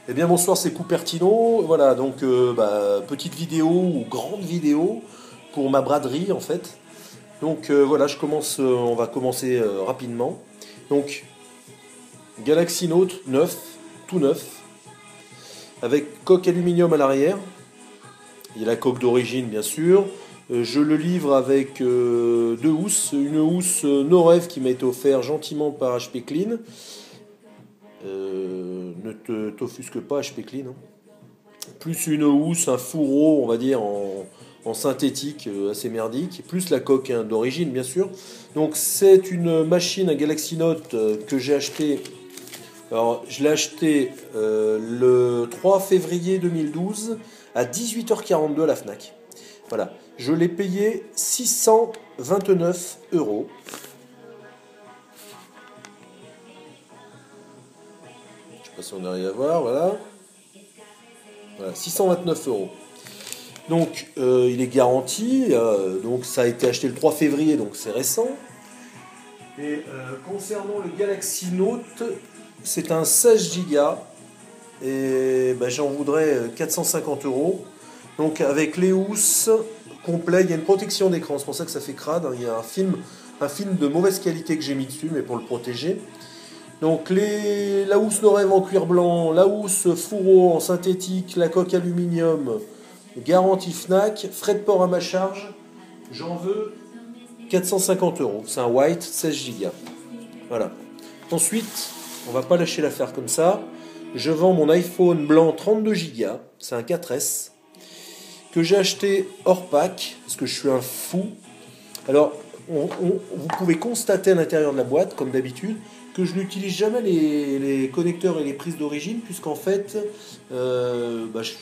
Eh bien bonsoir, c'est Cupertino. Voilà, donc petite vidéo ou grande vidéo pour ma braderie en fait. Donc voilà, on va commencer rapidement. Donc Galaxy Note 9, tout neuf, avec coque aluminium à l'arrière. Il y a la coque d'origine bien sûr. Je le livre avec deux housses, une housse Norev qui m'a été offerte gentiment par HP Clean. Ne t'offusque pas HP Clean, hein. Plus une housse, un fourreau, on va dire, en synthétique assez merdique, plus la coque hein, d'origine, bien sûr. Donc c'est une machine, un Galaxy Note que j'ai acheté. Alors, je l'ai acheté le 3 février 2012 à 18h42 à la Fnac. Voilà. Je l'ai payé 629 euros. Je sais pas si on arrive à voir, voilà. Voilà, 629 euros. Donc, il est garanti. Donc, ça a été acheté le 3 février, donc c'est récent. Et concernant le Galaxy Note, c'est un 16 Go. Et j'en voudrais 450 euros. Donc, avec les housses complets, il y a une protection d'écran. C'est pour ça que ça fait crade, hein. Il y a un film de mauvaise qualité que j'ai mis dessus, mais pour le protéger. Donc la housse Norev en cuir blanc, la housse fourreau en synthétique, la coque aluminium, garantie Fnac, frais de port à ma charge, j'en veux 450 euros. C'est un white 16 Go. Voilà. Ensuite, on va pas lâcher l'affaire comme ça. Je vends mon iPhone blanc 32 Go, c'est un 4S, que j'ai acheté hors pack, parce que je suis un fou. Alors, vous pouvez constater à l'intérieur de la boîte, comme d'habitude, que je n'utilise jamais les connecteurs et les prises d'origine, puisqu'en fait,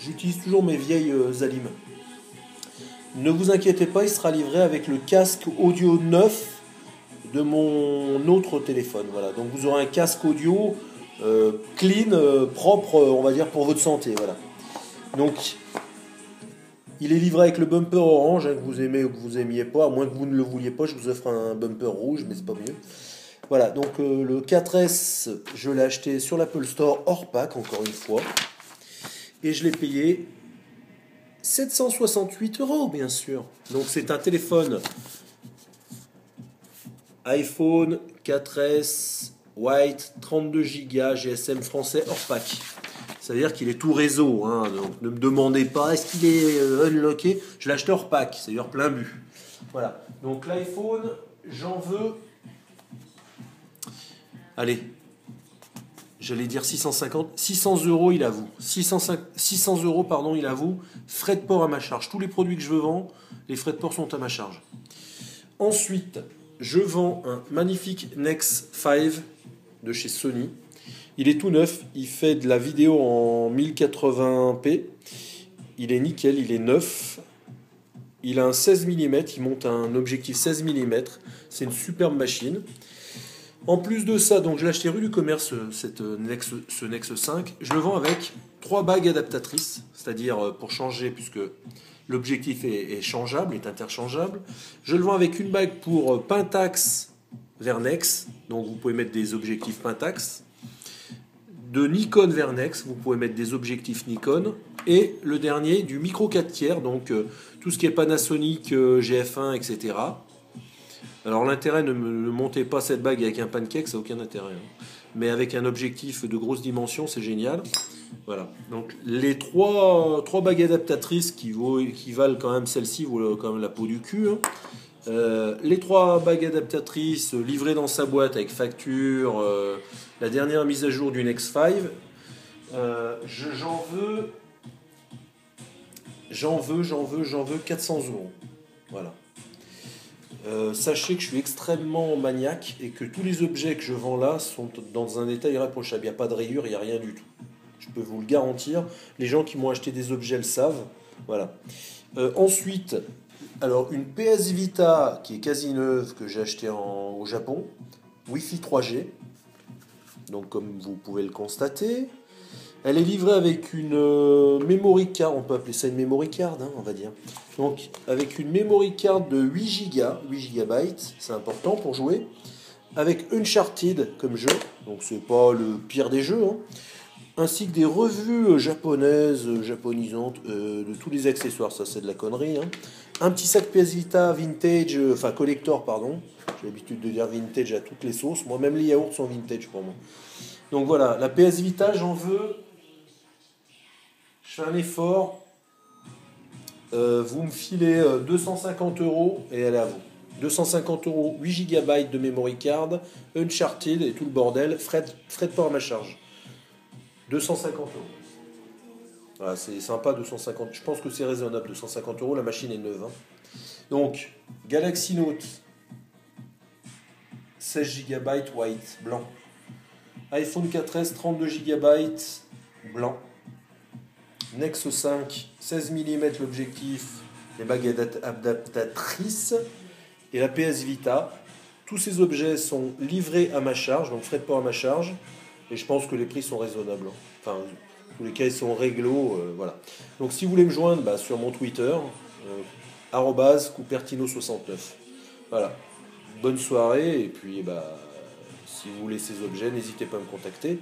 j'utilise toujours mes vieilles Zalim. Ne vous inquiétez pas, il sera livré avec le casque audio neuf de mon autre téléphone. Voilà. Donc vous aurez un casque audio clean, propre, on va dire, pour votre santé. Voilà. Donc, il est livré avec le bumper orange, hein, que vous aimez ou que vous aimiez pas, à moins que vous ne le vouliez pas, je vous offre un bumper rouge, mais c'est pas mieux. Voilà, donc le 4S, je l'ai acheté sur l'Apple Store hors pack, encore une fois. Et je l'ai payé 768 euros, bien sûr. Donc c'est un téléphone iPhone 4S White 32 Go GSM français hors pack. C'est-à-dire qu'il est tout réseau, hein, donc ne me demandez pas est-ce qu'il est unlocké. Je l'ai acheté hors pack, c'est-à-dire plein but. Voilà, donc l'iPhone, j'en veux... Allez, j'allais dire 650, 600 euros il avoue. 600 euros, pardon, il avoue. Frais de port à ma charge. Tous les produits que je vends, les frais de port sont à ma charge. Ensuite, je vends un magnifique Nex 5 de chez Sony. Il est tout neuf, il fait de la vidéo en 1080p. Il est nickel, il est neuf. Il a un 16 mm, il monte un objectif 16 mm. C'est une superbe machine. En plus de ça, donc je l'ai acheté rue du Commerce, ce Nex 5. Je le vends avec 3 bagues adaptatrices, c'est-à-dire pour changer, puisque l'objectif est changeable, est interchangeable. Je le vends avec une bague pour Pentax Vernex, donc vous pouvez mettre des objectifs Pentax. De Nikon Vernex, vous pouvez mettre des objectifs Nikon. Et le dernier, du micro 4 tiers, donc tout ce qui est Panasonic, GF1, etc. Alors l'intérêt, ne montez pas cette bague avec un pancake, ça n'a aucun intérêt, hein. Mais avec un objectif de grosse dimension, c'est génial. Voilà. Donc les trois bagues adaptatrices qui valent quand même, celle-ci vaut quand même la peau du cul, hein. Les 3 bagues adaptatrices livrées dans sa boîte avec facture, la dernière mise à jour du Nex 5, j'en veux 400 euros. Voilà. Sachez que je suis extrêmement maniaque et que tous les objets que je vends là sont dans un état irréprochable. Il n'y a pas de rayures, il n'y a rien du tout. Je peux vous le garantir. Les gens qui m'ont acheté des objets le savent. Voilà. Ensuite, alors une PS Vita qui est quasi neuve que j'ai achetée au Japon. Wi-Fi 3G. Donc comme vous pouvez le constater. Elle est livrée avec une memory card, on peut appeler ça une memory card, hein, on va dire. Donc avec une memory card de 8 Go, 8 GB, c'est important pour jouer. Avec Uncharted comme jeu, donc c'est pas le pire des jeux, hein. ainsi que des revues japonaises, japonisantes, de tous les accessoires, ça c'est de la connerie. Hein. Un petit sac PS Vita vintage, enfin collector, pardon. J'ai l'habitude de dire vintage à toutes les sauces. Moi, même les yaourts sont vintage pour moi. Donc voilà, la PS Vita, j'en veux. Je fais un effort. Vous me filez 250 euros et elle est à vous. 250 euros, 8 GB de memory card, Uncharted et tout le bordel, frais de port à ma charge. 250 euros. Voilà, c'est sympa, 250. Je pense que c'est raisonnable, 250 euros. La machine est neuve. Hein. Donc, Galaxy Note, 16 GB white, blanc. iPhone 4S, 32 GB, blanc. Nexo 5, 16 mm l'objectif, les bagues adaptatrices. Et la PS Vita. Tous ces objets sont livrés à ma charge, donc frais de port à ma charge. Et je pense que les prix sont raisonnables. Hein. Enfin, tous les cas, ils sont réglo. Voilà. Donc si vous voulez me joindre, bah, sur mon Twitter, @Cupertino69. Voilà. Bonne soirée, et puis bah, si vous voulez ces objets, n'hésitez pas à me contacter.